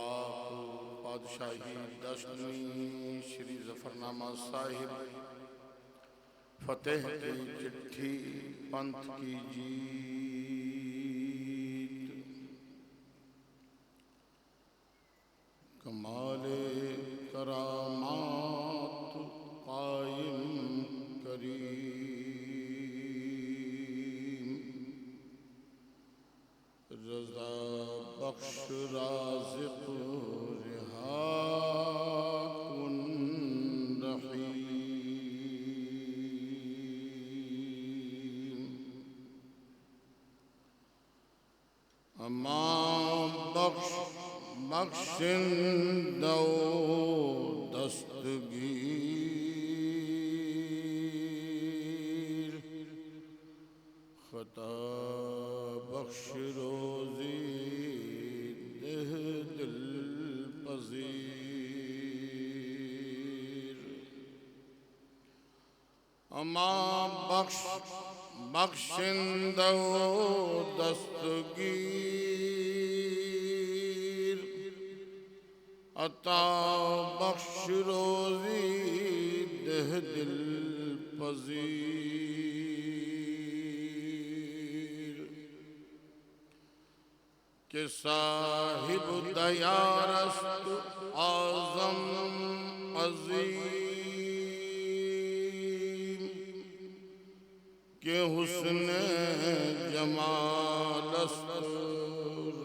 پاک پادشاہی دشمی شری ظفرنامہ صاحب فتح کی چٹھی پنتھ کی جیت کمال کرامات قائم کریم رضا بخش رازق رہا کن رحیم اما بخشندہ و دستگیر خطا بخش روزی دہ دل پذیر اما بخشندہ و دستگیر عطا بخش روزی دہ دل پذیر کہ صاحب دیارست اعظم عظیم کہ حسن جمالست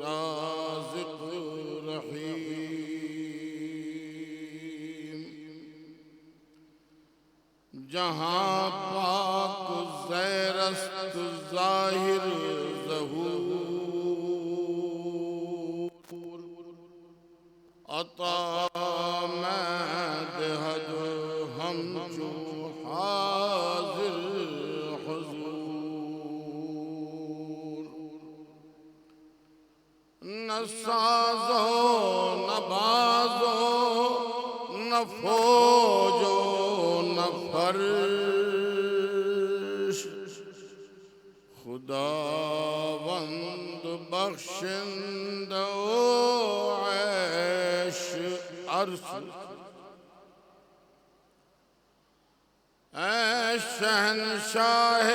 رازق رحیم جہاں پاک زیرست ظاہر ظہور عطا میں دہد ہم چو حاضر حضور نہ سازو نہ بازو نہ فوجو نہ فرش خداوند بخشند و عیش عرش اے شہنشاہ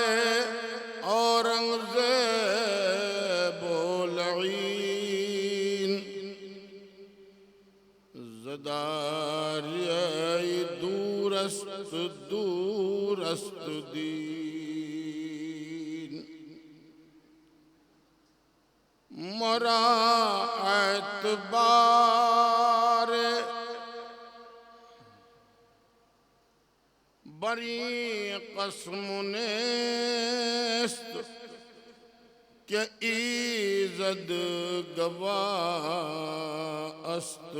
اورنگزیب العین زداری دورست دین مرا اعتبار بری قسم نیست کہ ایزد گواہ است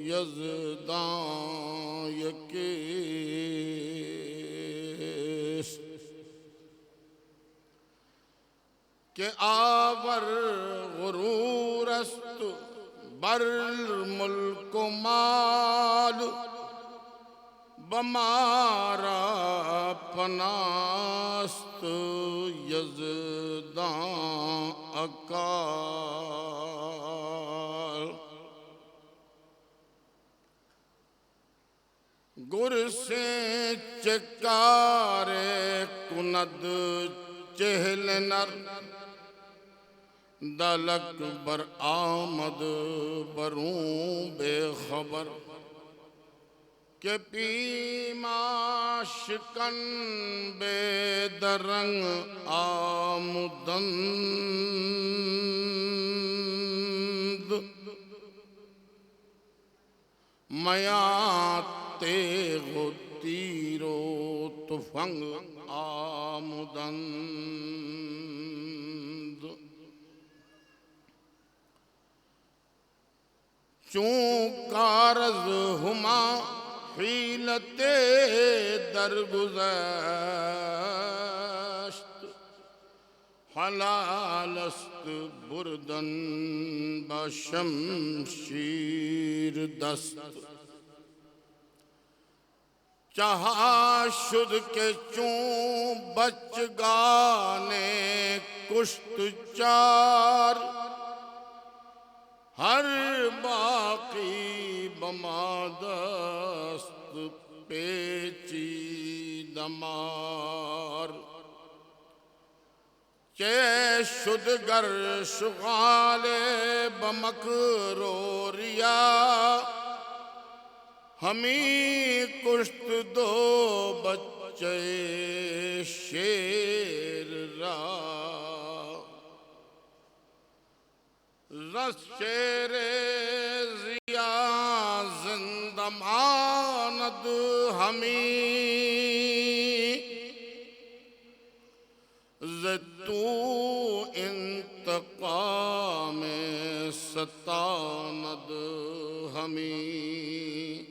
یزدان یکیست کہ آور غرور است بر ملک و مال بمارا پناست یزدان اکال گر سے چکار کند چہل نر دلک بر آمد بروں بے خبر کہ پیما شکن بے درنگ آمدند میاں تیغ و تیر و تفنگ آمدند چون کارز ہما حیلت درگذشت حلال است بردن بشمشیر دست چاہا شد کہ چون بچگانے کشت چار ہر باقی بمادست پیچیدہ مار چے شدگر شغال بمکروریا ہمیں کشت دو بچے شیر را رس شیر ضیا زندہ ماند ہمیں زتو انتقام ستاند ہمیں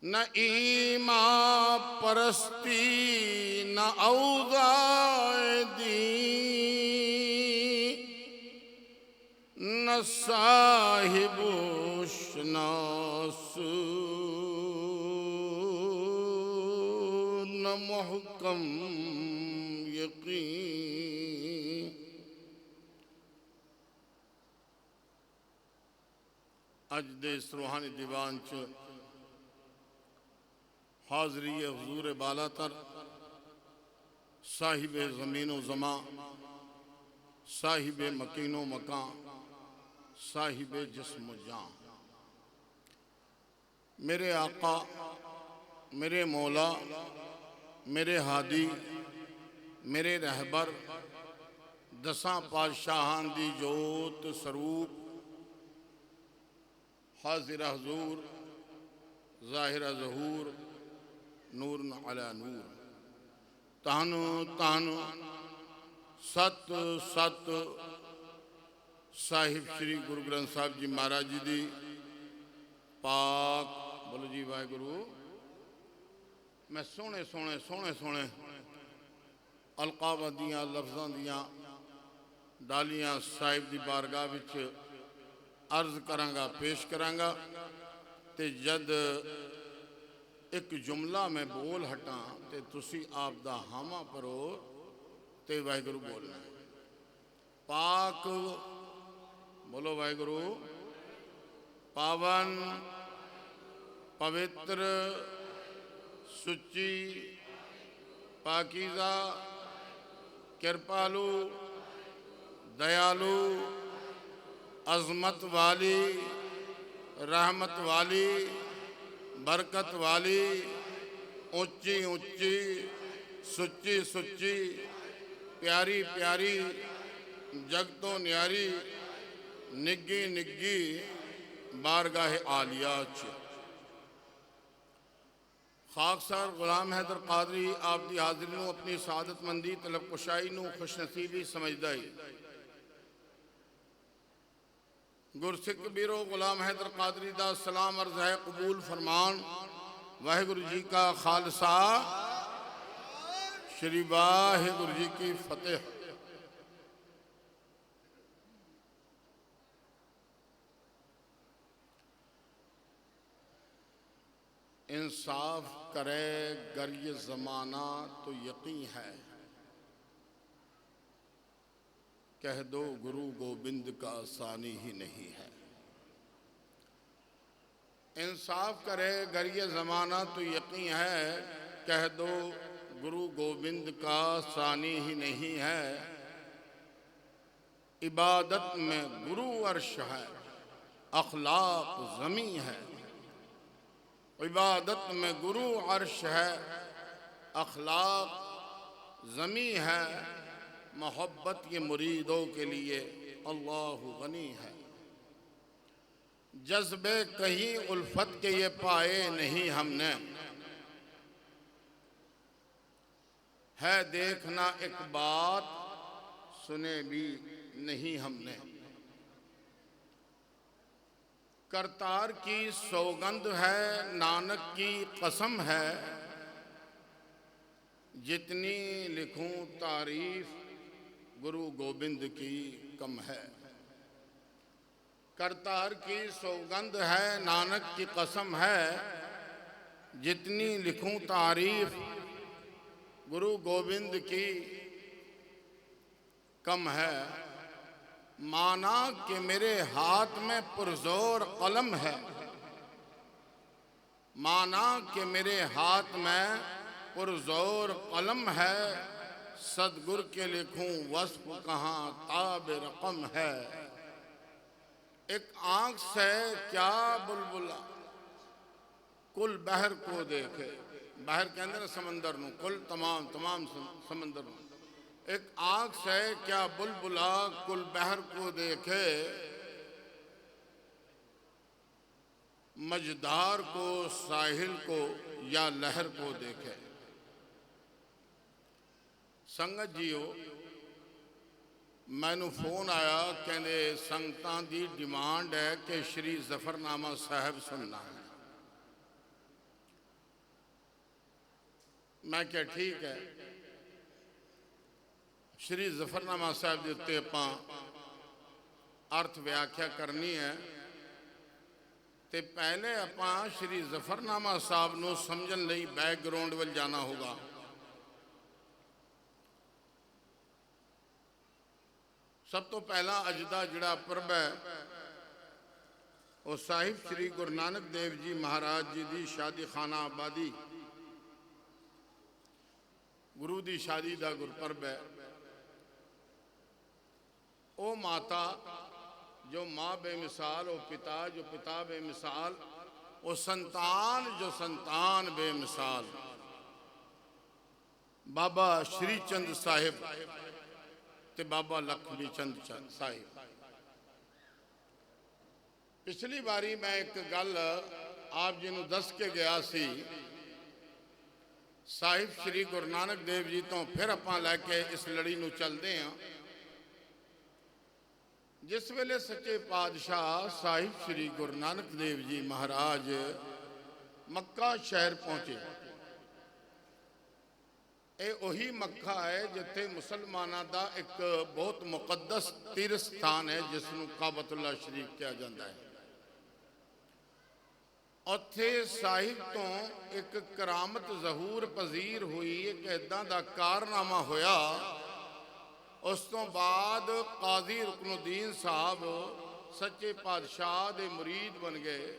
نہ ایمان پرستی نہ اوضاع دین نہ صاحب شناس نہ محکم یقین اج دے اس روحانی دیوان چ حاضری حضور بالا تر صاحب زمین و زمان صاحب مکین و مکان صاحب جسم و جان میرے آقا میرے مولا میرے ہادی میرے رہبر دساں پادشاہان دی جوت سروپ حاضر حضور ظاہر ظہور نور علی نور تہنو تہنو ست ست صاحب شری گرو گرنتھ صاحب جی مہاراج جی دی پاک بولو جی واہ گرو میں سونے سونے سونے سونے القاب دیاں لفظاں دیاں ڈالیاں صاحب دی بارگاہ وچ عرض کرانگا پیش کرانگا تے جد ایک جملہ میں بول ہٹاں تے تسی آپ دا ہاما پرو تے واہ گرو بولنا ہے پاک بولو واہ گرو پاون پوتر سچی پاکیزہ کرپالو دیالو عظمت والی رحمت والی برکت والی اونچی اونچی سچی سچی پیاری پیاری جگتوں نیاری نگی نگی بارگاہ عالیہ چ خاکسار غلام حیدر قادری آپ دی حاضری نو اپنی سعادت مندی طلب کشائی نو خوش نصیبی سمجھدائی گرسک بیرو غلام حیدر قادری دا سلام عرض ہے قبول فرمان واہ گرو جی کا خالصہ شری واہ گرو جی کی فتح انصاف کرے گر یہ زمانہ تو یقین ہے کہہ دو گرو گوبند کا ثانی ہی نہیں ہے انصاف کرے گر یہ زمانہ تو یقین ہے کہہ دو گرو گوبند کا ثانی ہی نہیں ہے عبادت میں گرو عرش ہے اخلاق زمین ہے عبادت میں گرو عرش ہے اخلاق زمین ہے محبت کے مریدوں کے لیے اللہ غنی ہے جذبے کہیں الفت کے یہ پائے نہیں ہم نے ہے دیکھنا ایک بات سنے بھی نہیں ہم نے کرتار کی سوگند ہے نانک کی قسم ہے جتنی لکھوں تعریف گرو گوبند کی کم ہے کرتار کی سوگند ہے نانک کی قسم ہے جتنی لکھوں تعریف گرو گوبند کی کم ہے مانا کہ میرے ہاتھ میں پرزور قلم ہے، مانا کہ میرے ہاتھ میں پرزور قلم ہے، صدگر کے لکھوں وصف کہاں تاب رقم ہے۔ ایک آنکھ سے کیا بلبلا کل بحر کو دیکھے، بحر کے اندر سمندر نو، کل تمام سمندر نو، ایک آنکھ سے کیا بلبلا کل بحر کو دیکھے، مجدار کو ساحل کو یا لہر کو دیکھے۔ ਸੰਗਤ ਜੀਓ ਮੈਨੂੰ ਫੋਨ ਆਇਆ, ਕਹਿੰਦੇ ਸੰਗਤਾਂ ਦੀ ਡਿਮਾਂਡ ਹੈ ਕਿ ਸ਼੍ਰੀ ਜ਼ਫਰਨਾਮਾ ਸਾਹਿਬ ਸੁਣਨਾ ਹੈ। ਮੈਂ ਕਿਹਾ ਠੀਕ ਹੈ। ਸ਼੍ਰੀ ਜ਼ਫਰਨਾਮਾ ਸਾਹਿਬ ਦੇ ਉੱਤੇ ਆਪਾਂ ਅਰਥ ਵਿਆਖਿਆ ਕਰਨੀ ਹੈ ਤੇ ਪਹਿਲੇ ਆਪਾਂ ਸ਼੍ਰੀ ਜ਼ਫਰਨਾਮਾ ਸਾਹਿਬ ਨੂੰ ਸਮਝਣ ਲਈ ਬੈਕਗਰਾਉਂਡ ਵੱਲ ਜਾਣਾ ਹੋਗਾ। ਸਭ ਤੋਂ ਪਹਿਲਾਂ ਅੱਜ ਦਾ ਜਿਹੜਾ ਪੁਰਬ ਹੈ ਉਹ ਸਾਹਿਬ ਸ਼੍ਰੀ ਗੁਰੂ ਨਾਨਕ ਦੇਵ ਜੀ ਮਹਾਰਾਜ ਜੀ ਦੀ ਸ਼ਾਦੀ ਖਾਨਾ ਆਬਾਦੀ, ਗੁਰੂ ਦੀ ਸ਼ਾਦੀ ਦਾ ਗੁਰਪੁਰਬ ਹੈ। ਉਹ ਮਾਤਾ ਜੋ ਮਾਂ ਬੇਮਿਸਾਲ, ਉਹ ਪਿਤਾ ਜੋ ਪਿਤਾ ਬੇਮਿਸਾਲ, ਉਹ ਸੰਤਾਨ ਜੋ ਸੰਤਾਨ ਬੇਮਿਸਾਲ, ਬਾਬਾ ਸ਼੍ਰੀ ਚੰਦ ਸਾਹਿਬ ਤੇ ਬਾਬਾ ਲਖਮੀ ਚੰਦ ਸਾਹਿਬ। ਪਿਛਲੀ ਵਾਰੀ ਮੈਂ ਇੱਕ ਗੱਲ ਆਪ ਜੀ ਨੂੰ ਦੱਸ ਕੇ ਗਿਆ ਸੀ। ਸਾਹਿਬ ਸ਼੍ਰੀ ਗੁਰੂ ਨਾਨਕ ਦੇਵ ਜੀ ਤੋਂ ਫਿਰ ਆਪਾਂ ਲੈ ਕੇ ਇਸ ਲੜੀ ਨੂੰ ਚੱਲਦੇ ਹਾਂ। ਜਿਸ ਵੇਲੇ ਸੱਚੇ ਪਾਤਸ਼ਾਹ ਸਾਹਿਬ ਸ਼੍ਰੀ ਗੁਰੂ ਨਾਨਕ ਦੇਵ ਜੀ ਮਹਾਰਾਜ ਮੱਕਾ ਸ਼ਹਿਰ ਪਹੁੰਚੇ, ਇਹ ਉਹੀ ਮੱਕਾ ਹੈ ਜਿੱਥੇ ਮੁਸਲਮਾਨਾਂ ਦਾ ਇੱਕ ਬਹੁਤ ਮੁਕੱਦਸ ਤੀਰਥ ਸਥਾਨ ਹੈ ਜਿਸ ਨੂੰ ਕਾਬਤੁੱਲਾ ਸ਼ਰੀਫ ਕਿਹਾ ਜਾਂਦਾ ਹੈ। ਉੱਥੇ ਸਾਹਿਬ ਤੋਂ ਇੱਕ ਕਰਾਮਤ ਜ਼ਹੂਰ ਪਜ਼ੀਰ ਹੋਈ, ਇੱਕ ਇੱਦਾਂ ਦਾ ਕਾਰਨਾਮਾ ਹੋਇਆ। ਉਸ ਤੋਂ ਬਾਅਦ ਕਾਜ਼ੀ ਰੁਕਨੁੱਦੀਨ ਸਾਹਿਬ ਸੱਚੇ ਪਾਤਸ਼ਾਹ ਦੇ ਮੁਰੀਦ ਬਣ ਗਏ।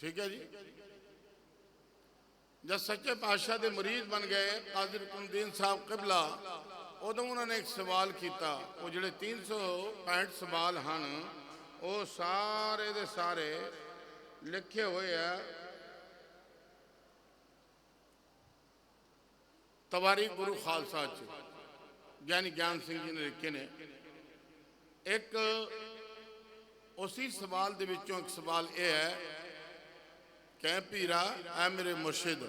ਠੀਕ ਹੈ ਜੀ। ਜਦ ਸੱਚੇ ਪਾਤਸ਼ਾਹ ਦੇ ਮੁਰੀਦ ਬਣ ਗਏ ਕਾਜ਼ੀ ਰੁਕਨੁੱਦੀਨ ਸਾਹਿਬ ਕਿਬਲਾ, ਉਦੋਂ ਉਹਨਾਂ ਨੇ ਇੱਕ ਸਵਾਲ ਕੀਤਾ। ਉਹ ਜਿਹੜੇ 365 ਸਵਾਲ ਹਨ ਉਹ ਸਾਰੇ ਦੇ ਸਾਰੇ ਲਿਖੇ ਹੋਏ ਆ ਤਵਾਰੀ ਗੁਰੂ ਖਾਲਸਾ ਚ, ਗਿਆਨੀ ਗਿਆਨ ਸਿੰਘ ਜੀ ਨੇ ਲਿਖੇ ਨੇ। ਇੱਕ ਉਸੇ ਸਵਾਲ ਦੇ ਵਿੱਚੋਂ ਇੱਕ ਸਵਾਲ ਇਹ ਹੈ کہ پیرا اے میرے مرشد،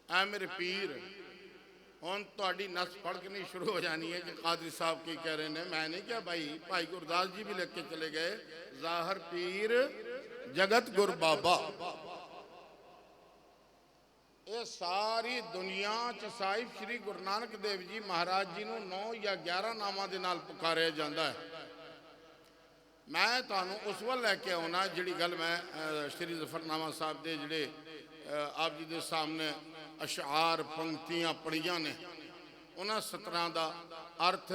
اے میرے پیر، ہوں تاری نس پڑکنی شروع ہو جانی ہے کہ قادری صاحب کی کہہ رہے ہیں۔ میں نہیں کیا بھائی گرداس جی بھی لکھ کے چلے گئے، ظاہر پیر جگت گر بابا۔ یہ ساری دنیا صاحب شری گرو نانک دیو جی مہاراج جی نو 9 یا 11 ناماں دے نال پکاریا جاندہ ہے۔ میں تانوں اس وقت لے کے آنا جڑی گل میں شری ظفرنامہ صاحب دے جڑے آپ جی دے سامنے اشعار پنکتیاں پڑھیاں نے انہاں 17 دا ارتھ،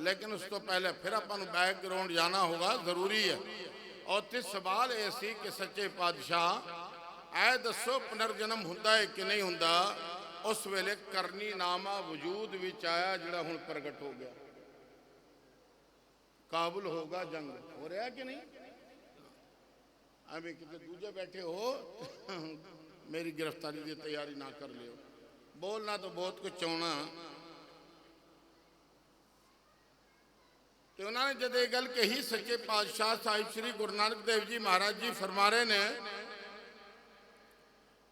لیکن اس تو پہلے پھر اپنو بیک گراؤنڈ جانا ہوگا، ضروری ہے۔ اور تے سوال ایسی کہ سچے پادشاہ اے دسو پنرجنم ہوندا ہے کہ نہیں ہوندا؟ اس ویلے کرنی نامہ وجود وچ آیا جڑا ہن پرگٹ ہو گیا۔ کابل ہوگا جنگ ہو رہا ہے کہ نہیں؟ ابھی کتے دوجہ بیٹھے ہو میری گرفتاری دی تیاری نہ کر لے ہو، بولنا تو بہت کچھ چونا۔ تو انہوں نے جب یہ گل کہی سچے پادشاہ صاحب شری گرو نانک دیو جی مہاراج جی فرما رہے نے،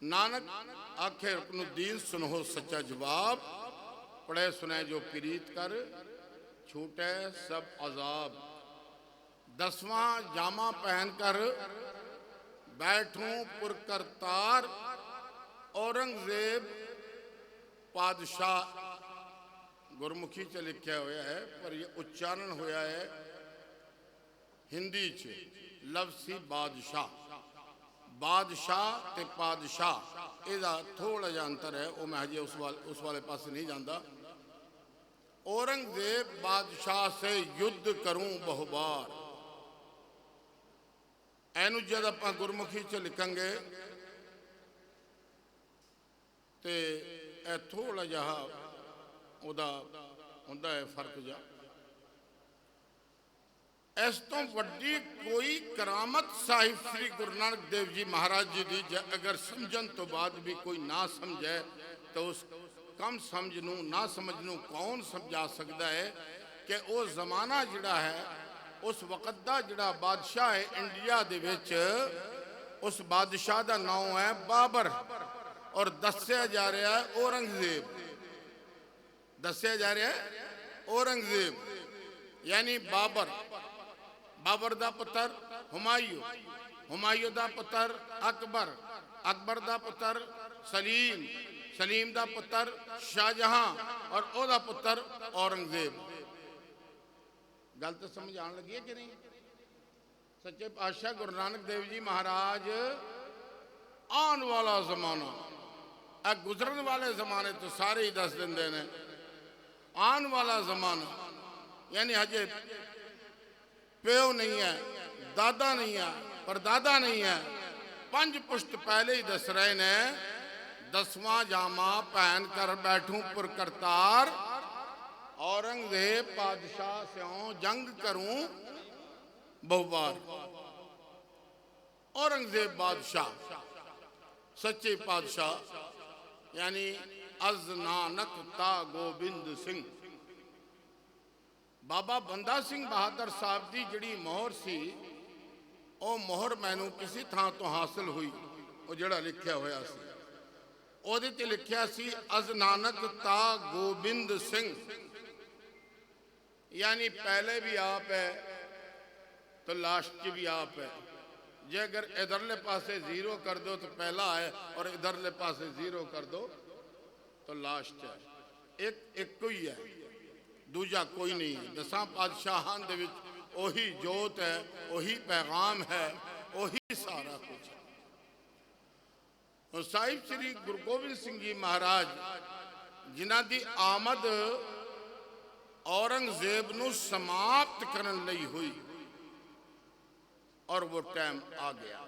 نانک آنکھیں رکن الدین سنو سچا جواب، پڑھے سنے جو پریت کر چھوٹے سب عذاب، 10واں جامہ پہن کر بیٹھوں پر کرتار، اورنگزیب پادشاہ گرمکھی چ لکھیا ہویا ہے پر یہ اچارن ہویا ہے ہندی چ، لفظی بادشاہ بادشاہ تے پادشاہ یہ تھوڑا جا انتر ہے، وہ میں ہجے اس والے پاس نہیں جانا۔ اورنگزیب بادشاہ سے یدھ کروں بہو بار، اینو جد اپنا گرمکھی چ لکھیں گے تے اے تھوڑا جہا ادا ہوندہ ہے فرق جا۔ اس تو وڈی کوئی کرامت صاحب سری گرو نانک دیو جی مہاراج جی دی اگر سمجھن تو بعد بھی کوئی نہ سمجھے تو اس کم سمجھنوں نہ سمجھنوں کون سمجھا سکتا ہے کہ وہ زمانہ جڑا ہے اس وقت دا جڑا بادشاہ ہے انڈیا دے وچ، اس بادشاہ دا نام ہے بابر اور دسیا جا رہا ہے اورنگزیب، دسیا جا رہا ہے اورنگزیب یعنی بابر، بابر دا پتر ہمایوں، ہمایوں دا پتر اکبر، اکبر دا پتر سلیم، سلیم دا پتر شاہجہاں اور او دا پتر اورنگزیب۔ گل تو سمجھ آن لگی ہے کہ نہیں؟ سچے پادشاہ گرو نانک دیو جی مہاراج آن والا زمانہ، گزرن والے زمانے تو سارے ہی دس دن دینے، آن والا زمانہ یعنی ہجے پیو نہیں ہے، دادا نہیں ہے، پردادا نہیں ہے، 5 پشت پہلے ہی دس رہے نے، 10واں جامہ پہن کر بیٹھوں پر کرتار، اورنگزیب بادشاہ سے جنگ کروں بہو بار۔ اورنگزیب بادشاہ سچے بادشاہ یعنی از نانک تا گوبند سنگھ، بابا بندہ سنگھ بہادر صاحب دی جڑی مہر سی، او مہر مینوں کسی تھان تو حاصل ہوئی، او جڑا لکھیا ہویا سی، او دیتے لکھیا سی از نانک تا گوبند سنگھ، یعنی پہلے بھی آپ ہے تو لاسٹ بھی آپ ہے، جے اگر ادھرلے پاسے زیرو کر دو تو پہلا ہے اور ادھرلے پاسے زیرو کر دو تو لاسٹ ہے، ایک کوئی ہے، دوجہ کوئی نہیں ہے۔ 10 پادشاہان دے وچ اوہی جوت ہے، اوہی پیغام ہے، اوہی سارا کچھ ہے۔ اور صاحب سری گرو گوبند سنگھ جی مہاراج جنہ دی آمد اورنگزیب نو سماپت کرن لئی ہوئی اور وہ ٹائم آ گیا۔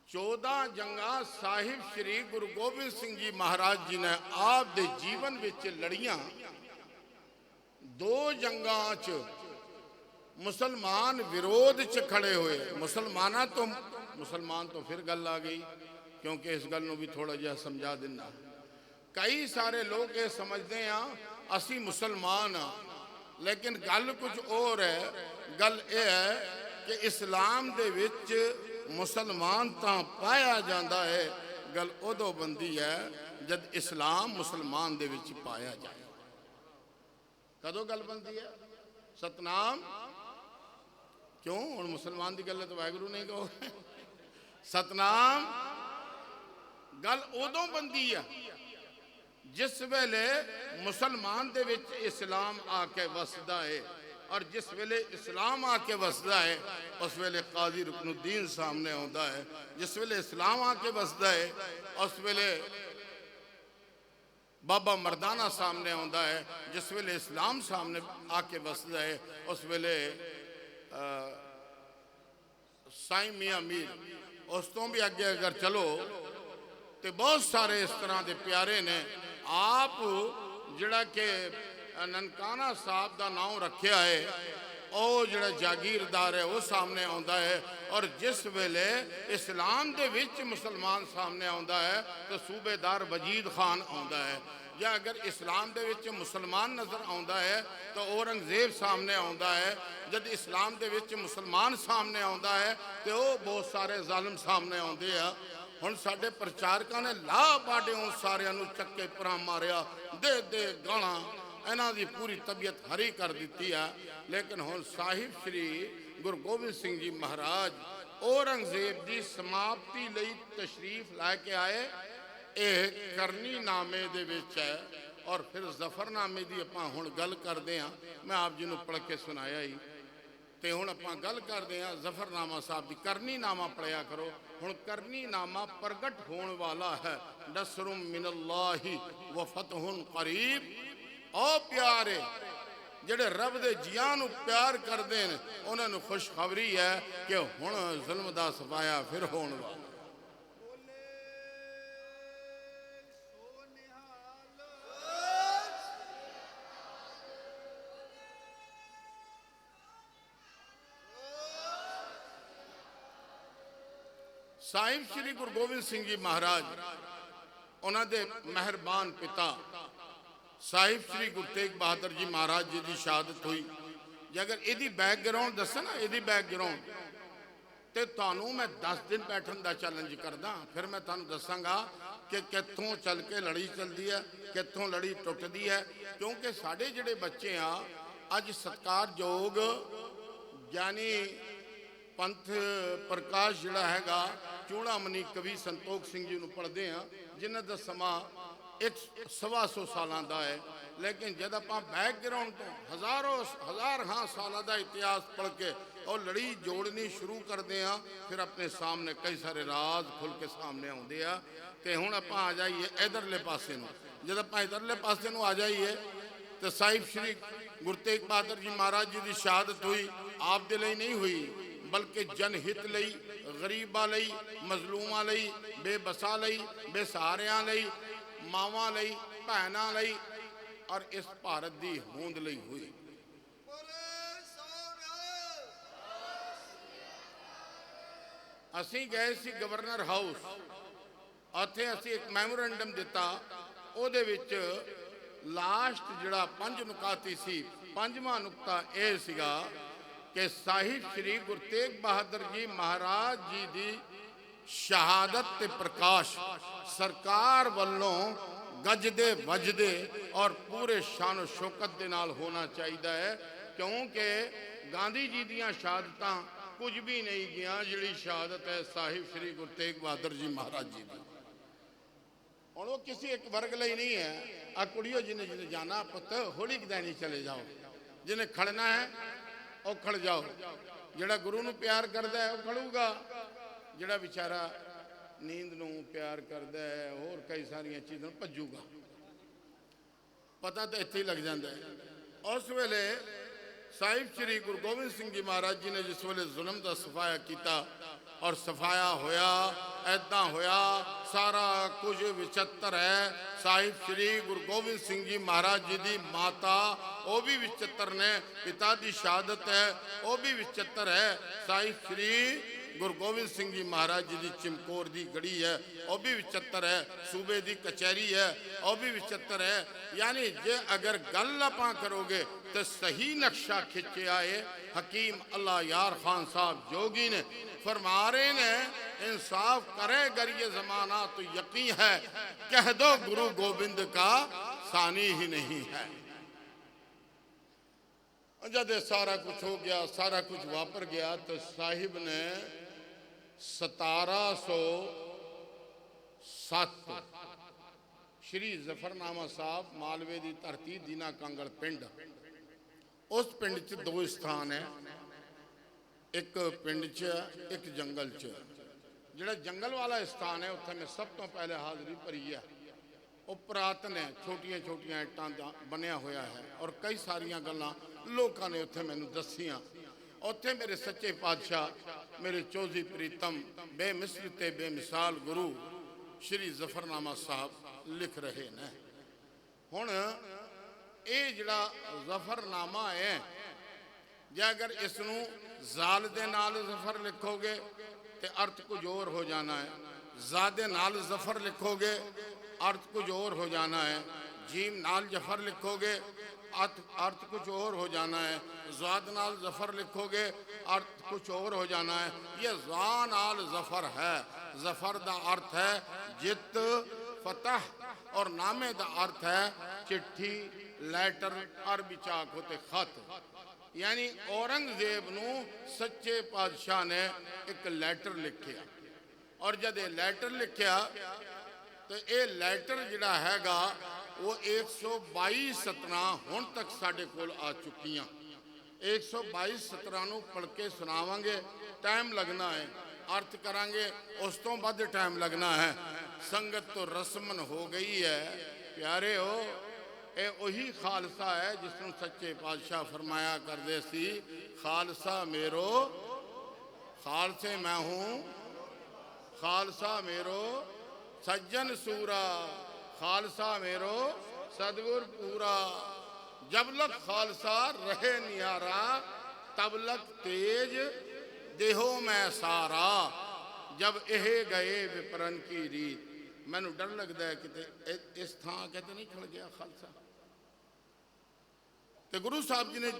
14 جنگاں صاحب شری گرو گوبند سنگھ جی مہاراج جی نے آپ دے جیون وچ لڑیاں، 2 جنگاں چ مسلمان ویرودھ چ کھڑے ہوئے، مسلمان تو پھر گل آ گئی کیونکہ اس گل نو بھی تھوڑا جہا سمجھا دینا۔ کئی سارے لوگ یہ سمجھتے ہیں اسی مسلمان ہاں، لیکن گل کچھ اور ہے، گل یہ ہے کہ اسلام دے وچ مسلمان تاں پایا جاندہ ہے، گل ادو بندی ہے جد اسلام مسلمان دے وچ پایا جائے۔ کدو گل بندی ہے؟ ستنام کیوں اور مسلمان دی گل ہے تو واحگرو نہیں کہو، ستنام گل ادو بندی ہے جس ویلے مسلمان دے وچ اسلام آ کے وسدا ہے، اور جس ویلے اسلام آ کے وسدا ہے اس ویلے قاضی رکن الدین سامنے ہوندا ہے، جس ویلے اسلام آ کے وسدا ہے اس ویلے بابا مردانہ سامنے ہوندا ہے، جس ویلے اسلام سامنے آ کے وسدا ہے اس ویلے سائیں میاں میر، اس تو بھی اگے اگر چلو تے بہت سارے اس طرح دے پیارے نے۔ آپ جڑا کہ ننکانہ صاحب دا نام رکھیا ہے، او جڑا جاگیردار ہے وہ سامنے آندا ہے، اور جس ویلے اسلام دے وچ مسلمان سامنے آندا ہے تو صوبے دار وجید خان آندا ہے، یا اگر اسلام دے وچ مسلمان نظر آندا ہے تو اورنگزیب سامنے آندا ہے، جد اسلام دے وچ مسلمان سامنے آندا ہے تو وہ بہت سارے ظالم سامنے آندے ہیں۔ ہن ساڈے پرچارکاں نے لا باڈے ان سارے انو چکے پرام ماریا، دے گانا انہاں دی پوری طبیعت ہری کر دیتی ہے، لیکن ہن صاحب شری گرو گوبند سنگھ جی مہاراج اورنگزیب دی سماپتی لئی تشریف لائے کے آئے، ایک کرنی نامے دے وچ ہے، اور پھر ظفر نامے دی اپاں ہن گل کر دے ہیں، میں آپ جنہوں پڑھ کے سنایا ہی ਤੇ ਹੁਣ ਆਪਾਂ ਗੱਲ ਕਰਦੇ ਹਾਂ ਜ਼ਫਰਨਾਮਾ ਸਾਹਿਬ ਦੀ। ਕਰਨੀ ਨਾਮਾ ਪੜਿਆ ਕਰੋ। ਹੁਣ ਕਰਨੀ ਨਾਮਾ ਪ੍ਰਗਟ ਹੋਣ ਵਾਲਾ ਹੈ। ਨਸਰੁਮ ਮਿਨੱਲਾਹਿ ਵ ਫਤਹੁਨ ਕਰੀਬ। ਉਹ ਪਿਆਰੇ ਜਿਹੜੇ ਰੱਬ ਦੇ ਜੀਆਂ ਨੂੰ ਪਿਆਰ ਕਰਦੇ ਨੇ, ਉਹਨਾਂ ਨੂੰ ਖੁਸ਼ਖਬਰੀ ਹੈ ਕਿ ਹੁਣ ਜ਼ੁਲਮ ਦਾ ਸਫਾਇਆ ਫਿਰ ਹੋਣ ਵਾਲਾ। ਸਾਹਿਬ ਸ਼੍ਰੀ ਗੁਰੂ ਗੋਬਿੰਦ ਸਿੰਘ ਜੀ ਮਹਾਰਾਜ, ਉਹਨਾਂ ਦੇ ਮਹਿਰਬਾਨ ਪਿਤਾ ਸਾਹਿਬ ਸ਼੍ਰੀ ਗੁਰੂ ਤੇਗ ਬਹਾਦਰ ਜੀ ਮਹਾਰਾਜ ਜੀ ਦੀ ਸ਼ਹਾਦਤ ਹੋਈ। ਜੇ ਅਗਰ ਇਹਦੀ ਬੈਕਗਰਾਉਂਡ ਦੱਸਾਂ ਨਾ, ਇਹਦੀ ਬੈਕਗਰਾਉਂਡ, ਤੇ ਤੁਹਾਨੂੰ ਮੈਂ 10 ਦਿਨ ਬੈਠਣ ਦਾ ਚੈਲੰਜ ਕਰਦਾ। ਫਿਰ ਮੈਂ ਤੁਹਾਨੂੰ ਦੱਸਾਂਗਾ ਕਿ ਕਿੱਥੋਂ ਚੱਲ ਕੇ ਲੜੀ ਚੱਲਦੀ ਹੈ, ਕਿੱਥੋਂ ਲੜੀ ਟੁੱਟਦੀ ਹੈ। ਕਿਉਂਕਿ ਸਾਡੇ ਜਿਹੜੇ ਬੱਚੇ ਆ ਅੱਜ ਸਤਿਕਾਰਯੋਗ ਗਿਆਨੀ ਪੰਥ ਪ੍ਰਕਾਸ਼ ਜਿਹੜਾ ਹੈਗਾ ਚੂੜਾਮਣੀ ਕਵੀ ਸੰਤੋਖ ਸਿੰਘ ਜੀ ਨੂੰ ਪੜ੍ਹਦੇ ਆ, ਜਿਨ੍ਹਾਂ ਦਾ ਸਮਾਂ 125 ਸਾਲਾਂ ਦਾ ਹੈ। ਲੇਕਿਨ ਜਦ ਆਪਾਂ ਬੈਕਗਰਾਉਂਡ ਤੋਂ ਹਜ਼ਾਰਾਂ ਸਾਲਾਂ ਦਾ ਇਤਿਹਾਸ ਪੜ੍ਹ ਕੇ ਉਹ ਲੜੀ ਜੋੜਨੀ ਸ਼ੁਰੂ ਕਰਦੇ ਆ, ਫਿਰ ਆਪਣੇ ਸਾਹਮਣੇ ਕਈ ਸਾਰੇ ਰਾਜ਼ ਖੁੱਲ ਕੇ ਸਾਹਮਣੇ ਆਉਂਦੇ ਆ। ਤੇ ਹੁਣ ਆਪਾਂ ਆ ਜਾਈਏ ਇਧਰਲੇ ਪਾਸੇ ਨੂੰ। ਜਦ ਆਪਾਂ ਇਧਰਲੇ ਪਾਸੇ ਨੂੰ ਆ ਜਾਈਏ ਤੇ ਸਾਹਿਬ ਸ਼੍ਰੀ ਗੁਰੂ ਤੇਗ ਬਹਾਦਰ ਜੀ ਮਹਾਰਾਜ ਜੀ ਦੀ ਸ਼ਹਾਦਤ ਹੋਈ ਆਪ ਦੇ ਲਈ ਨਹੀਂ ਹੋਈ, ਬਲਕਿ ਜਨਹਿਤ ਲਈ, ਗਰੀਬਾਂ ਲਈ, ਮਜ਼ਲੂਮਾਂ ਲਈ, ਬੇਬਸਾਂ ਲਈ, ਬੇਸਹਾਰਿਆਂ ਲਈ, ਮਾਵਾਂ ਲਈ, ਭੈਣਾਂ ਲਈ ਔਰ ਇਸ ਭਾਰਤ ਦੀ ਹੋਂਦ ਲਈ ਹੋਈ। ਅਸੀਂ ਗਏ ਸੀ ਗਵਰਨਰ ਹਾਊਸ, ਉੱਥੇ ਅਸੀਂ ਇੱਕ ਮੈਮੋਰੈਂਡਮ ਦਿੱਤਾ। ਉਹਦੇ ਵਿੱਚ ਲਾਸਟ ਜਿਹੜਾ 5 ਨੁਕਾਤੀ ਸੀ, 5ਵਾਂ ਨੁਕਤਾ ਇਹ ਸੀਗਾ ਕਿ ਸਾਹਿਬ ਸ਼੍ਰੀ ਗੁਰੂ ਤੇਗ ਬਹਾਦਰ ਜੀ ਮਹਾਰਾਜ ਜੀ ਦੀ ਸ਼ਹਾਦਤ ਤੇ ਪ੍ਰਕਾਸ਼ ਸਰਕਾਰ ਵੱਲੋਂ ਗੱਜਦੇ ਵੱਜਦੇ ਔਰ ਪੂਰੇ ਸ਼ਾਨ ਸ਼ੌਕਤ ਦੇ ਨਾਲ ਹੋਣਾ ਚਾਹੀਦਾ ਹੈ। ਕਿਉਂਕਿ ਗਾਂਧੀ ਜੀ ਦੀਆਂ ਸ਼ਹਾਦਤਾਂ ਕੁਝ ਵੀ ਨਹੀਂ ਗਿਆ ਜਿਹੜੀ ਸ਼ਹਾਦਤ ਹੈ ਸਾਹਿਬ ਸ਼੍ਰੀ ਗੁਰੂ ਤੇਗ ਬਹਾਦਰ ਜੀ ਮਹਾਰਾਜ ਜੀ ਦੀ। ਹੁਣ ਉਹ ਕਿਸੇ ਇੱਕ ਵਰਗ ਲਈ ਨਹੀਂ ਹੈ। ਆ ਕੁੜੀਓ ਜਿਹਨੇ ਜਾਣਾ ਪੁੱਤ ਹੌਲੀ ਕਦਾਈ ਚਲੇ ਜਾਓ, ਜਿਹਨੇ ਖੜਨਾ ਹੈ ਉਹ ਖੜ ਜਾਓ। ਜਿਹੜਾ ਗੁਰੂ ਨੂੰ ਪਿਆਰ ਕਰਦਾ ਹੈ ਉਹ ਖੜੂਗਾ, ਜਿਹੜਾ ਵਿਚਾਰਾ ਨੀਂਦ ਨੂੰ ਪਿਆਰ ਕਰਦਾ ਹੈ ਹੋਰ ਕਈ ਸਾਰੀਆਂ ਚੀਜ਼ਾਂ ਨੂੰ ਭੱਜੂਗਾ। ਪਤਾ ਤਾਂ ਇੱਥੇ ਹੀ ਲੱਗ ਜਾਂਦਾ ਹੈ। ਉਸ ਵੇਲੇ ਸਾਹਿਬ ਸ਼੍ਰੀ ਗੁਰੂ ਗੋਬਿੰਦ ਸਿੰਘ ਜੀ ਮਹਾਰਾਜ ਜੀ ਨੇ ਜਿਸ ਵੇਲੇ ਜ਼ੁਲਮ ਦਾ ਸਫਾਇਆ ਕੀਤਾ ਔਰ ਸਫਾਇਆ ਹੋਇਆ, ਐਦਾਂ ਹੋਇਆ ਸਾਰਾ ਕੁਝ ਵਿਚਿੱਤਰ ਹੈ। ਸਾਹਿਬ ਸ਼੍ਰੀ ਗੁਰੂ ਗੋਬਿੰਦ ਸਿੰਘ ਜੀ ਮਹਾਰਾਜ ਜੀ ਦੀ ਮਾਤਾ ਉਹ ਵੀ ਵਿਚਿੱਤਰ ਨੇ, ਪਿਤਾ ਦੀ ਸ਼ਹਾਦਤ ਹੈ ਉਹ ਵੀ ਵਿਚਿੱਤਰ ਹੈ। ਸਾਹਿਬ ਸ਼੍ਰੀ ਗੁਰੂ ਗੋਬਿੰਦ ਸਿੰਘ ਜੀ ਮਹਾਰਾਜ ਜੀ ਦੀ ਚਮਕੌਰ ਦੀ ਗੜੀ ਹੈ ਉਹ ਵੀ ਵਿਚਿੱਤਰ ਹੈ, ਸੂਬੇ ਦੀ ਕਚਹਿਰੀ ਹੈ ਉਹ ਵੀ ਵਿਚਿੱਤਰ ਹੈ। ਯਾਨੀ ਜੇ ਅਗਰ ਗੱਲ ਆਪਾਂ ਕਰੋਗੇ तो सही नक्शा खिंचा है। हकीम अल्लाह यार खान साहब जोगी ने फरमा रहे ने इंसाफ करे अगर ये जमाना तो यकीन है कह दो गुरु गोबिंद का सानी ही नहीं है। जब सारा कुछ हो गया, सारा कुछ वापर गया तो साहिब ने 1707 श्री जफरनामा साहब मालवे की धरती दीना कांगड़ पिंड, उस पिंड च 2 स्थान है, एक पिंड च एक जंगल च। जिहड़ा जंगल वाला स्थान है उत्थे मैं सब तो पहले हाज़री भरी है। वो पुरातन है, छोटियां छोटियां इट्टां दा बनिया होया है और कई सारियां गल्लां लोकां ने उत्थे मैनूं दस्सियां। उत्थे मेरे सच्चे पातशाह मेरे चौधरी प्रीतम बेमिसल ते बेमिसाल गुरु श्री जफरनामा साहब लिख रहे ने। हुण ये जिहड़ा जफरनामा है, जे अगर इसनूं जाल दे नाल जफर लिखोगे तो अर्थ कुछ और हो जाना है, जा दे नाल जफर लिखोगे अर्थ कुछ और हो जाना है, जीम नाल जफर लिखोगे अर्थ कुछ और हो जाना है, ज़ाद नाल जफर लिखोगे अर्थ कुछ और हो जाना है। ये ज़ा नाल जफर है, जफर दा अर्थ है जित फतह और नामे दा अर्थ है चिट्ठी लैटर अरबी चाक होते खत। यानी औरंगजेब नूं सच्चे पातशाह ने एक लैटर लिखिया और जब ये लैटर लिखिया तो ये लैटर जिहड़ा हैगा वो 122 सतना हुण तक साडे कोल आ चुकियां। 122 ਸਤਰਾਂ ਨੂੰ ਪੜ੍ਹ ਕੇ ਸੁਣਾਵਾਂਗੇ। ਟਾਈਮ ਲੱਗਣਾ ਹੈ, ਅਰਥ ਕਰਾਂਗੇ, ਉਸ ਤੋਂ ਵੱਧ ਟਾਈਮ ਲੱਗਣਾ ਹੈ। ਸੰਗਤ ਤੋਂ ਰਸਮਨ ਹੋ ਗਈ ਹੈ। ਪਿਆਰਿਓ, ਇਹ ਉਹੀ ਖਾਲਸਾ ਹੈ ਜਿਸ ਨੂੰ ਸੱਚੇ ਪਾਤਸ਼ਾਹ ਫਰਮਾਇਆ ਕਰਦੇ ਸੀ, ਖਾਲਸਾ ਮੇਰੋ, ਖਾਲਸੇ ਮੈਂ ਹੂੰ, ਖਾਲਸਾ ਮੇਰੋ ਸੱਜਣ ਸੂਰਾ, ਖਾਲਸਾ ਮੇਰੋ सदगुर पूरा। जब लक खालसा रहे नियारा, तब लक तेज देहो में सारा। जब यह गए विपरन की रीत। मैनू डर लगता है कि इस थां कहते नहीं खड़ गया खालसा। तो गुरु साहब जी ने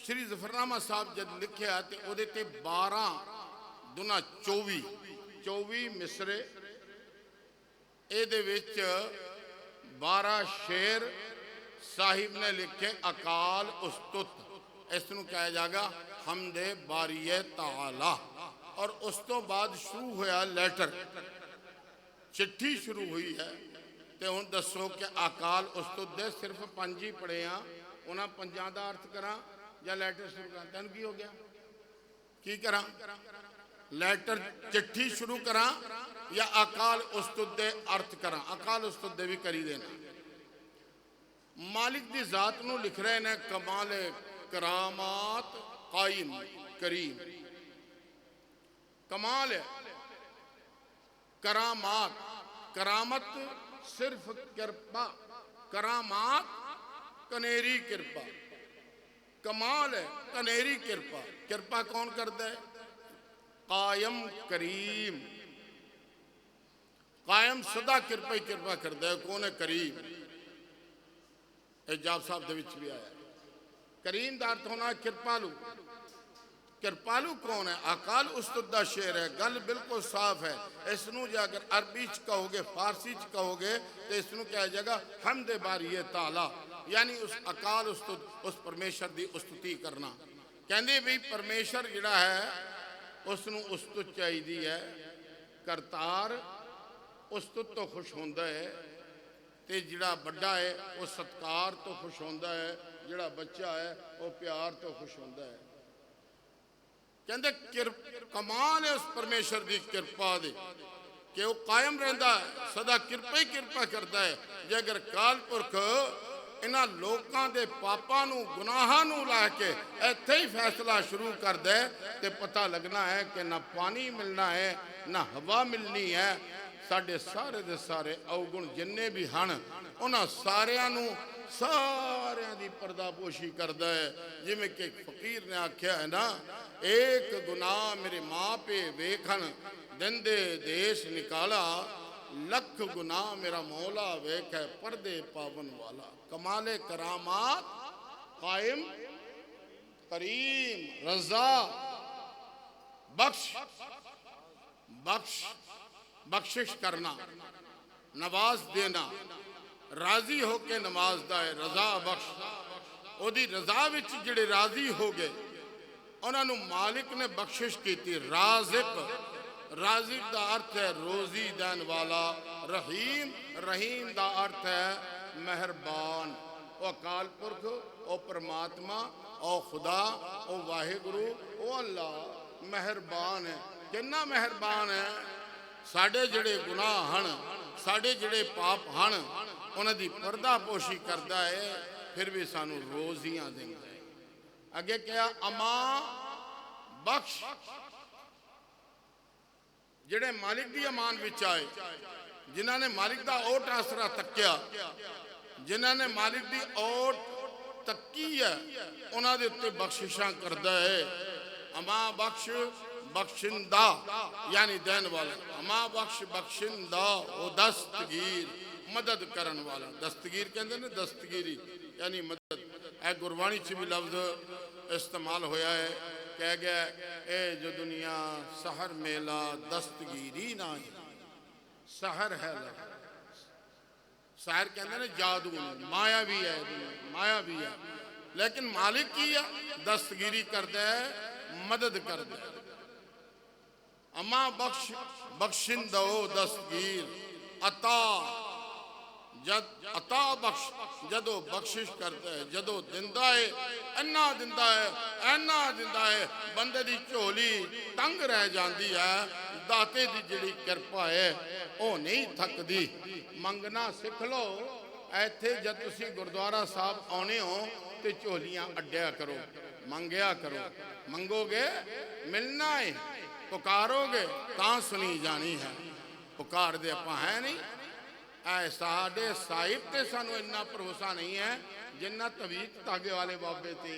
श्री जफरनामा साहब जब लिखा तो वो 12 दूना 24 मिसरे, ये 12 शेर साहिब ने लिखे अकाल उस्तुत। इसनू कहा जाएगा हमदे बारीए ताला। और उस तो बाद शुरू होया लैटर, चिट्ठी शुरू हुई है। तो हुण दसो कि अकाल उस्तुत दे सिर्फ 5 ही पढ़े आ, उन्हां 5 दा अर्थ करा या लैटर शुरू करा? तैनूं की हो गया? की करा? लैटर चिट्ठी शुरू करा या अकाल उस्तुत दे अर्थ करा? अकाल उस्तुत दे भी करी देना। मालिक दी जात नूं लिख रहे ने कमाल करामात कायम करीम। कमाल है करामात, करामत सिर्फ कृपा, करामात कनेरी कृपा। कमाल है कनेरी कृपा। कृपा कौन करता है? कायम करीम। कायम सदा कृपा ही कृपा करता है। कौन है करीम? जाप साहब दे विच भी आया। करीम का अर्थ होना कृपालु। कृपालु कौन है? अकाल उस्तुत दा शेर है। गल बिल्कुल साफ है। इसनू जे अगर अरबी च कहोगे, फारसी च कहोगे तो इसनू कहा जाएगा हमदे बारीए ताला, यानी उस अकाल उस्तुत, उस परमेश्वर की उस्तुति करना। कहते भी परमेश्वर जिहड़ा है उसनू उस्तुत चाहिदी है। करतार उस्तुत तो खुश होंदा है, ते जिहड़ा बड़ा है वो सत्कार तो खुश होंदा है, जिहड़ा बच्चा है वो प्यार तो खुश होंदा है। कहते कमाल है उस परमेश्वर की कृपा दे कि वो कायम रहिंदा है, सदा कृपा ही कृपा करता है। जे अगर काल पुरख इन्हां लोकां दे पापां नूं गुनाहां नूं ला के इत्थे ही फैसला शुरू कर दे तो पता लगना है कि ना पानी मिलना है ना हवा मिलनी है। साडे सारे दे सारे अवगुण जिन्ने भी हैं उन्हां सारियां नूं सारियां दी पर्दापोशी करदा है। जिवें कि फकीर ने आख्या है ना, एक गुनाह मेरे माँ पे वेखन दिंदे देश निकाला, लख गुनाह मेरा मौला वेख है पर्दे पावन वाला। कमाले करामात कायम करीम रजा बख्श, बख्श बख्शिश करना, नवाज देना, राजी होके नवाजदा है। रजा बख्श, ओदी रजा विच जिहड़े राजी हो गए उन्हां नूं मालिक ने बख्शिश की। राज़िक, राज़िक दा अर्थ है रोजी देन वाला। रहीम, रहीम दा अर्थ है मेहरबान। ओ अकाल पुरख, ओ परमात्मा, ओ खुदा, ओ वाहिगुरु, ओ अल्लाह मेहरबान है। कितना मेहरबान है। साडे जिहड़े गुनाह हन, साडे जिहड़े पाप हन, उन्हां दी पर्दापोशी करदा है, फिर भी सानू रोजियां देंदा है। अगे क्या अमा बख्श, जिहड़े मालिक दी अमान विच आए, जिन्हां ने मालिक दा ओट आसरा तक्या, जिन्हां ने मालिक दी ओट तकी है, उन्हां दे उत्ते बख्शिशां करदा है। अमा बख्श बख्शिंदा यानी देन वाला। अमा बख्श बख्शिंदा वो दस्तगीर, मदद करन वाला। दस्तगीर कहते हैं दस्तगीरी यानी मदद। ए गुरबाणी च भी लफ्ज इस्तेमाल होया है। कह गया ए जो दुनिया सहर मेला दस्तगीरी ना है। सहर है सहर कहते हैं जादू, माया भी है, माया भी है। लेकिन मालिक की है दस्तगीरी करता है, मदद करता है। अमा बख्श बख्शिंदो दस्तगीर अता जद अता बख्श जदों बख्शिश करता है, जदों दिंदा है, इन्ना दिंदा है, इन्ना दिंदा है, बंदे दी झोली तंग रह जाती है। दाते दी जिहड़ी किरपा है वो नहीं थकदी। मंगना सीख लो। इत्थे जद तुसीं गुरुद्वारा साहब आउणे हो तो झोलियां अड्डिया करो, मंगया करो। मंगोगे मिलना है, पुकारोगे तां सुनी जानी है। पुकार दे आपां है नहीं। साडे साहिब ते सानू इन्ना भरोसा नहीं है जिन्ना तवीत धागे वाले बाबे ते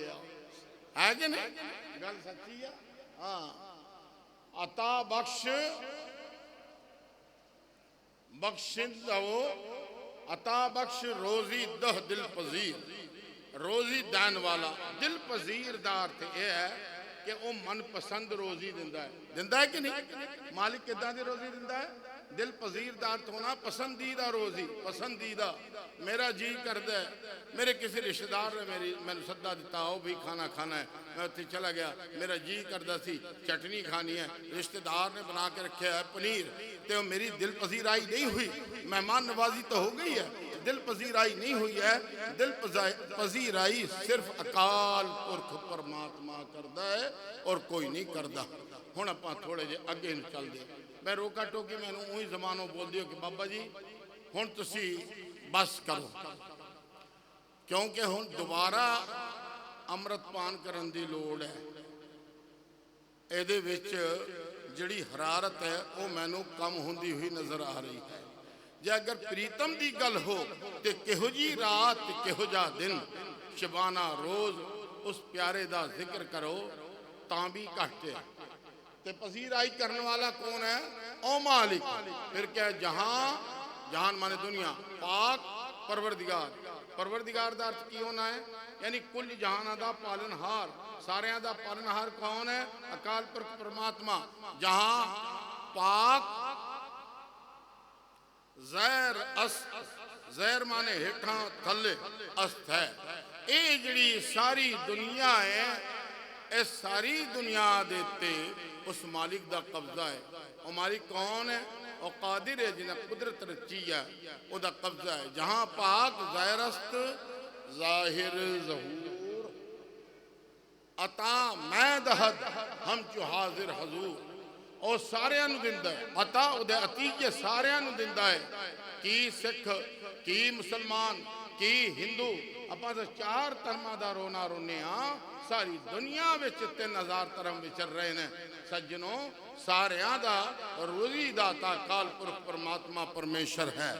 है कि नहीं? गल सच्ची है। हाँ, अता बख्श बख्शिश दवो, अता बख्श रोजी दह दिल पजीर। रोजी दैन वाला, दिल पजीर दा अर्थ यह है कि वह मनपसंद रोजी दिंदा है। दिंदा है कि नहीं? मालिक किदां दी रोजी दिंदा है? दिल पजीर दा अर्थ होना पसंदीदा रोजी, पसंदीदा। मेरा जी करदा है, मेरे किसी रिश्तेदार ने मैंने सद्दा दिता, हो भी खाना खाना है, मैं उत्थे चला गया, मेरा जी करदा सी चटनी खानी है, रिश्तेदार ने बना के रखे है पनीर, तो मेरी दिल पजीराई नहीं हुई। मेहमान नवाजी तो हो गई है, दिल पजीराई नहीं हुई है। दिल पजीराई सिर्फ अकाल पुरख परमात्मा करदा है और कोई नहीं करदा। हुण आपां थोड़े जे अगे चलदे। मैं रोका टोकी मैनू उही जमानों बोल दियो कि बाबा जी हुण तुसी बस करो, क्योंकि हुण दोबारा अमृत पान करन दी लोड़ है। इहदे विच जिहड़ी हरारत है वो मैनू कम हुंदी हुई नज़र आ रही है। जे अगर प्रीतम की गल हो तो किहो जी रात किहो जा दिन, शबाना रोज उस प्यारे दा जिक्र करो तां भी घट है। ते पसीराई करने वाला कौन है? ओ मालिक। फिर क्या? जहां, जहान माने दुनिया, पाक परवरदिगार। परवरदिगार दा अर्थ की होना है? यानी कुल जहाना दा पालनहार, सारियां दा पालनहार कौन है? अकाल पुरख परमात्मा। जहां पाक ज़ैर अस्त, ज़ैर माने हेठा थले, अस्त है। ये जिहड़ी सारी दुनिया है, इस सारी दुनिया दे ते उस मालिक दा कब्जा है। वो मालिक कौन है? वो कादिर है, जिन्हें कुदरत रची है, उसका कब्जा है। जहां पाक ज़ैर अस्त ज़ाहिर ज़हूर, अता मैं दहद हम चो हाजिर हजूर। और सारियां नूं दिंदा है अता, उहदे अतीजे सारियां नूं दिंदा है। की सिख, की मुसलमान, की हिंदू, आपां तां चार धर्मां दा रोना रोने आ। सारी दुनिया विच 3000 धर्म विचर रहे ने सज्जनों। सारियां दा रोजी दाता अकाल पुरख परमात्मा परमेश्वर है।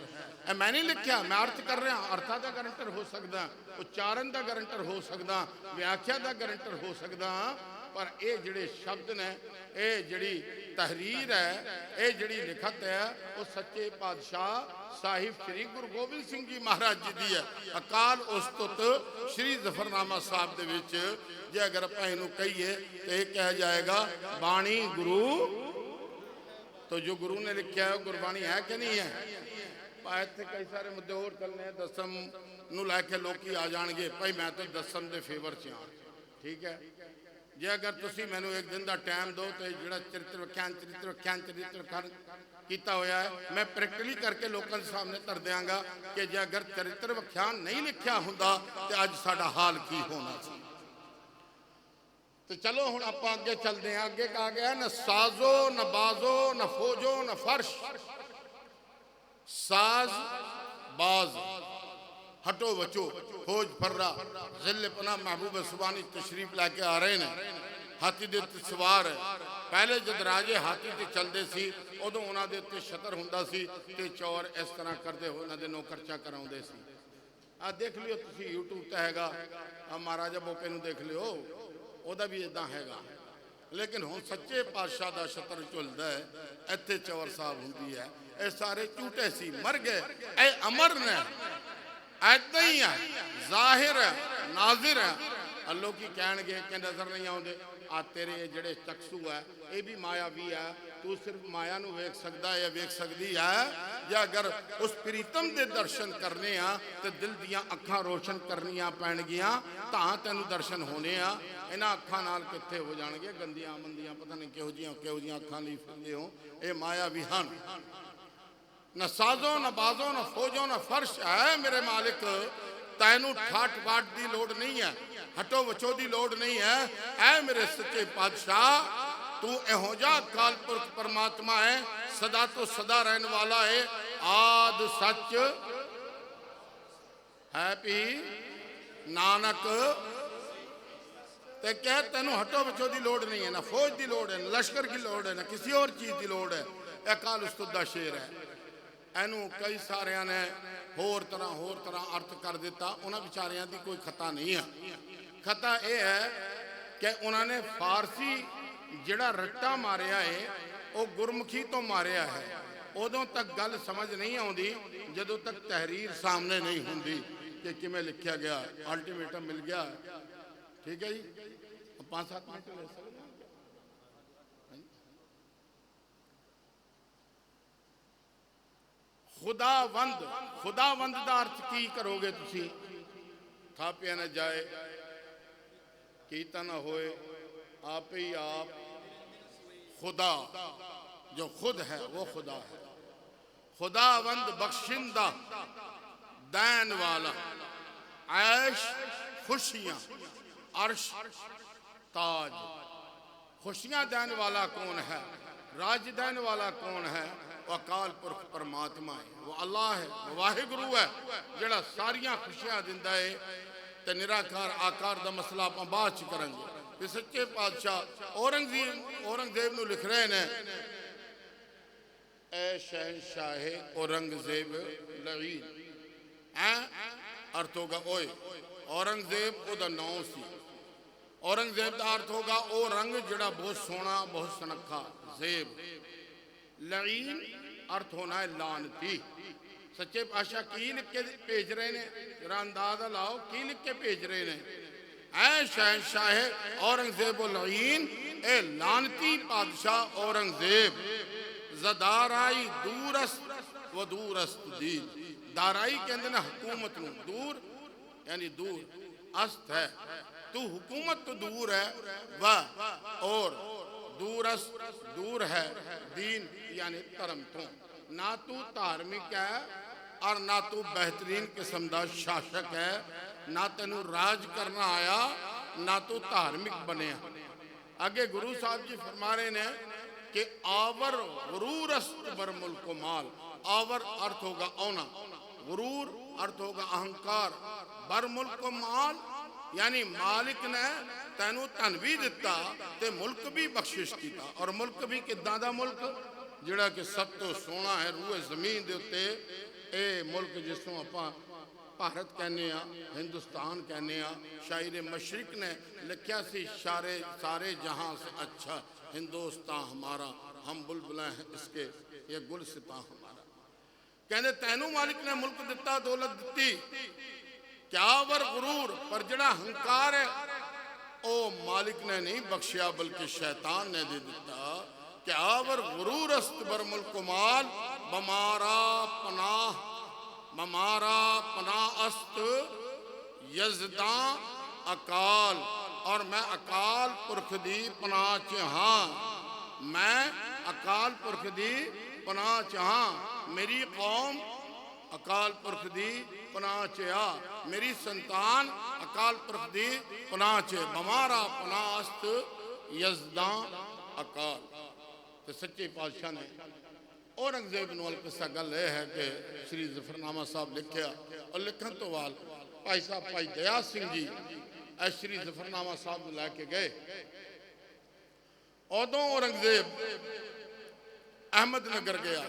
मैं नहीं लिखिया, मैं अर्थ कर रहा। अर्थां दा गारंटर हो सकदा, उच्चारण दा गारंटर हो सकदा, व्याख्या दा गारंटर हो सकदा, पर ये जिहड़े शब्द ने, ये जिहड़ी तहरीर है, ये जिहड़ी लिखत है, वो सच्चे पातशाह साहिब श्री गुरु गोबिंद सिंह जी महाराज जी दी है। अकाल उस्तुत श्री जफरनामा साहब दे विच जे अगर आपां इहनूं कहिए तो यह कहा जाएगा बाणी गुरु। तो जो गुरु ने लिखा है गुरबाणी है कि नहीं है? इत्थे कई सारे मुद्दे होर चलने, दसम नूं लैके लोग आ जाणगे, भाई मैं तो दसम के फेवर च हाँ। ठीक है, जे अगर तुसी मैनू एक दिन का टाइम दो तो जो चरित्र व्याख्यान किया होया है मैं प्रैक्टिकली करके लोगों के सामने धर देंगा कि जे अगर चरित्र व्याख्यान नहीं लिखा होंदा तो अज साडा हाल की होना सी। तो चलो हुण आपां अगे चलते हैं। अगे कहा गया न साजो न बाजो न फौजो न फर्श। साज बाज, हटो बचो, फौज फर्रा, जिले पना महबूब सुबानी तशरीफ लैके आ रहे हैं। हाथी दे उत्ते सवार है। पहले जब राजे हाथी ते चलते सी उदों उन्हां दे उत्ते छतर हुंदा सी ते चौर इस तरह करते हो उन्हां दे नौकर चा कराउंदे सी। आ देख लियो तुसी यूट्यूब ते हैगा, महाराजा बोके नूं देख लियो, ओदा भी इदां हैगा। लेकिन हुण सच्चे पातशाह दा छतर झुलदा है, इत्थे चौर साहब हुंदी है। ये सारे झूठे सी, मर गए। ए अमर ने ऐदा ही है, जाहिर है, नाजिर है। लोग की कहणगे कि नजर नहीं आउंदे। आ तेरे जिहड़े चक्षु है ये भी माया भी है। तू सिर्फ माया नूं वेख सकदा है या वेख सकदी है, या अगर उस प्रीतम दे दर्शन करने आ तो दिल दियां अखां रोशन करनियां पैणगियां तां तैनूं दर्शन होने आ। इन्हां अखां नाल कित्थे हो जाणगे गंदियां मंदियां, पता नहीं किहो जिहियां अखां लई फिरदे हो। ये माया भी हन। نہ سازو نہ بازو نہ فوجو نہ فرش ہے میرے مالک تینوں ٹھاٹ باٹ دی لوڑ نہیں ہے ہٹو وچو دی لوڑ نہیں ہے اے میرے سچے پادشاہ تو ایہو جا کال پرک پرماتما ہے صدا تو صدا رہنے والا ہے آد سچ ہے پی نانک تے کہہ تینوں ہٹو بچو دی لوڑ نہیں ہے نہ فوج دی لوڑ ہے نہ لشکر کی لوڑ ہے نہ کسی اور چیز دی لوڑ ہے اے کال استدہ شیر ہے اینو کئی ساریاں نے ہور طرح ارتھ کر دیتا انہاں بیچاریاں دی کوئی خطا نہیں ہے خطا اے ہے کہ انہاں نے فارسی جڑا رٹا ماریا ہے وہ گرمکھی تو ماریا ہے ادوں تک گل سمجھ نہیں آؤندی جدوں تک تحریر سامنے نہیں ہوندی کہ کمیں لکھیا گیا الٹیمیٹم مل گیا ٹھیک ہے جی 5-7 منٹ لے سکتے ہیں خدا وند دا ارتھ کی کرو گے تسی تھاپیا نہ جائے کیتا نہ ہوئے آپ ہی آپ خدا جو خود ہے وہ خدا ہے خدا وند بخشندہ دین والا عیش خوشیاں عرش تاج خوشیاں دین والا کون ہے راج دین والا کون ہے وہ اکال پرخ پرماتما ہے وہ اللہ ہے وہ واحد گرو ہے جڑا ساریاں خوشیاں دیندہ ہے تے نراکار آکار دا مسئلہ آپ بعد چ کریں گے پھر سچے پادشاہ اورنگزیب نو لکھ رہے ہیں اے شہنشاہ اورنگزیب لعین ارتھ ہوگا اوئے اورنگزیب او دا نو سی اورنگزیب دا ارتھ ہوگا او رنگ جڑا بہت سونا بہت سنکھا زیب لعین ارتھ ہونا ہے لانتی سچے پادشاہ کی لکھ کے بھیج رہے ہیں ذرا اندازہ لاؤ کی لکھ کے بھیج رہے ہیں اے شہنشاہ اورنگزیب لعین اے لانتی پادشاہ اورنگزیب زدارائی دورست و دورست دین دارائی کے اندر حکومت نو دور یعنی دور است ہے تو حکومت تو دور ہے و اور دورست دور ہے دین یعنی ترم تو نہ تو تارمک ہے اور نہ تو بہترین قسم دا شاشک ہے نہ تینو راج کرنا آیا نہ تو تارمک بنے آگے گرو صاحب جی فرما رہے ہیں کہ آور غرور است بر ملک و مال آور ارتھ ہوگا اونا غرور ارتھ ہوگا اہنکار بر ملک و مال یعنی مالک نے تینو تنوی دیتا تے ملک بھی بخشش کیتا اور ملک بھی کداں دا ملک جڑا کہ سب تو سونا ہے روح زمین دے ہوتے اے ملک جس کو اپا بھارت کہنے ہندوستان کہنے شاعر مشرق نے لکھیا سی سارے جہاں سے اچھا ہندوستان ہمارا ہم بلبلیں ہیں اس کے یہ گلستان ہمارا کہنے تینو مالک نے ملک دیتا دولت دیتی کیا ور غرور پر جڑا ہنکار ہے او مالک نے نہیں بخشیا بلکہ شیطان نے دے دیتا کیا ور غرور است بر ملک و مال بمارا پناہ است یزداں اکال اور میں اکال پرخ دی پناہ چاہاں میں اکال پرخ دی پناہ چاہاں میری قوم اکال پرخ دی پناہ چاہا میری سنتان اکال پرخ دی پناہ چاہا بمارا پناہ است یزداں اکال تو سچے پادشاہ نے اورنگزیب نو القصہ گل ہے کہ شری ظفرنامہ صاحب لکھیا اور لکھن تو وال بھائی صاحب بھائی دیا سنگھ جی اے شری ظفرنامہ صاحب لے کے گئے ادوں اورنگزیب احمد نگر گیا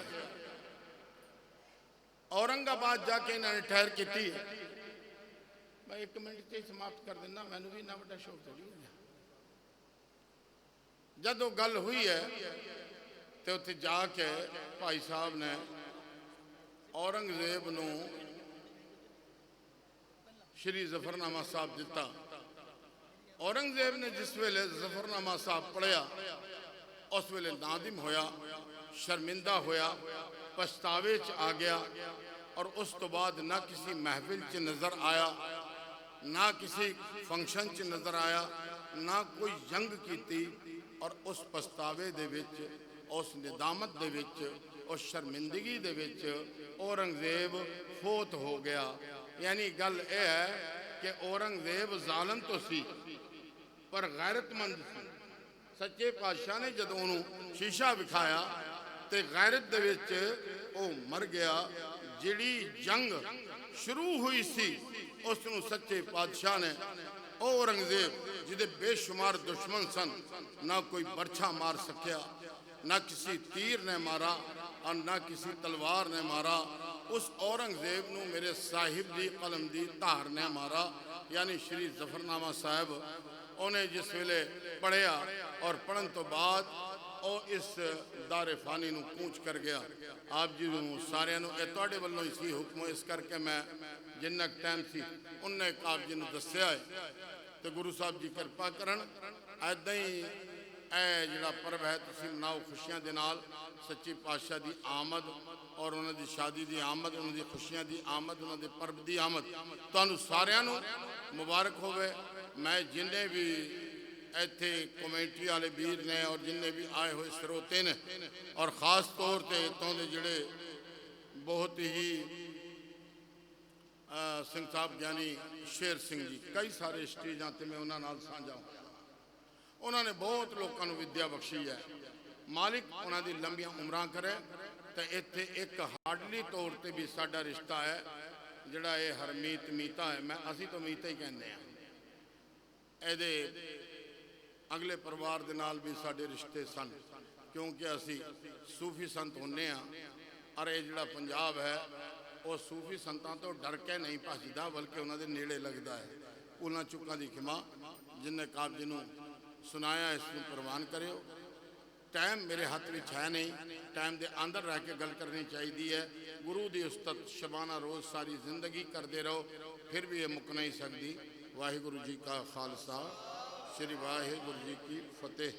اورنگ آباد جا کے انہوں نے ٹھہر کی تھی میں 1 منٹ سے سماپت کر دینا میں نے بھی نہ بڑا شوق تھوڑی ہو گیا جدو گل ہوئی ہے تو اتنے جا کے بھائی صاحب نے اورنگزیب نو شری ظفرنامہ صاحب دیتا اورنگزیب نے جس ویلے ظفرنامہ صاحب پڑھیا اس ویلے نادم ہویا شرمندہ ہویا پچھتاوے چ آ گیا اور اس تو بعد نہ کسی محفل چ نظر آیا نہ کسی فنکشن چ نظر آیا نہ کوئی جنگ کیتی اور اس پچھتاوے دے وچ اس ندامت دے وچ اس شرمندگی دے وچ اورنگزیب فوت ہو گیا. یعنی گل اے ہے کہ اورنگزیب ظالم تو سی پر غیرت مند سی. سچے پادشاہ نے جدوں انہوں شیشہ وکھایا تے غیرت دے وچ او مر گیا. جڑی جنگ شروع ہوئی سی اس نو سچے پادشاہ نے اورنگزیب جدے بے شمار دشمن سن نہ کوئی برچھا مار سکیا نہ کسی تیر نے مارا اور نہ کسی تلوار نے مارا. اس اورنگزیب نو میرے صاحب دی قلم دی تار نے مارا. یعنی شری ظفرنامہ صاحب انہیں جس ویلے پڑھیا اور پڑھن تو بعد او اس دار فانی نو پونچھ کر گیا. آپ جی سارے نو ایتواڈے والوں اسی حکم اس کر کے میں جنک ٹائم سی انہیں ایک آپ جی نو دسیا ہے تو گرو صاحب جی کرپا کرن ایدہ ہی اے جڑا پرب ہے تسی مناؤ خوشیاں دے نال. سچی پادشاہ دی آمد اور انہوں دی شادی دی آمد انہوں دی خوشیاں دی آمد انہوں دی پرب دی آمد تو انہوں سارے نو مبارک ہوئے. میں جنہیں بھی ایتھے کومیٹی آلے بیر نے اور جنہیں بھی آئے ہوئے سروتے نے اور خاص طور تے تو دے جڑے بہت ہی سنگھ صاحب یعنی شیر سنگھ جی کئی سارے اسٹیجاں تے میں انہاں نال سانجا ہوں. انہوں نے بہت لوگوں کو ودیا بخشی ہے. مالک انہاں دی لمبیاں عمراں کرے تے ایتھے ایک ہارڈلی طور تے بھی ساڈا رشتہ ہے جڑا اے ہرمیت میتا ہے. میں اسی تو میتا ہی کہنے ہیں. اے دے اگلے پروار دے نال بھی ساڈے رشتے سن کیونکہ اسی صوفی سنت ہونے ہیں اور اے جڑا پنجاب ہے وہ صوفی سنتاں تو ڈر کے نہیں پہنچدا بلکہ انہاں دے نیڑے لگدا ہے. انہاں چکاں دی کھما جن نے کاب جنوں سنایا اس کو پروان کرے ہو. ٹائم میرے ہاتھ وچ ہے نہیں. ٹائم دے اندر رہ کے گل کرنی چاہیے ہے. گرو دی استاد شبانہ روز ساری زندگی کر دے رہو پھر بھی یہ مک نہیں سکتی. واحد گرو جی کا خالصہ شری واحد گرو جی کی فتح.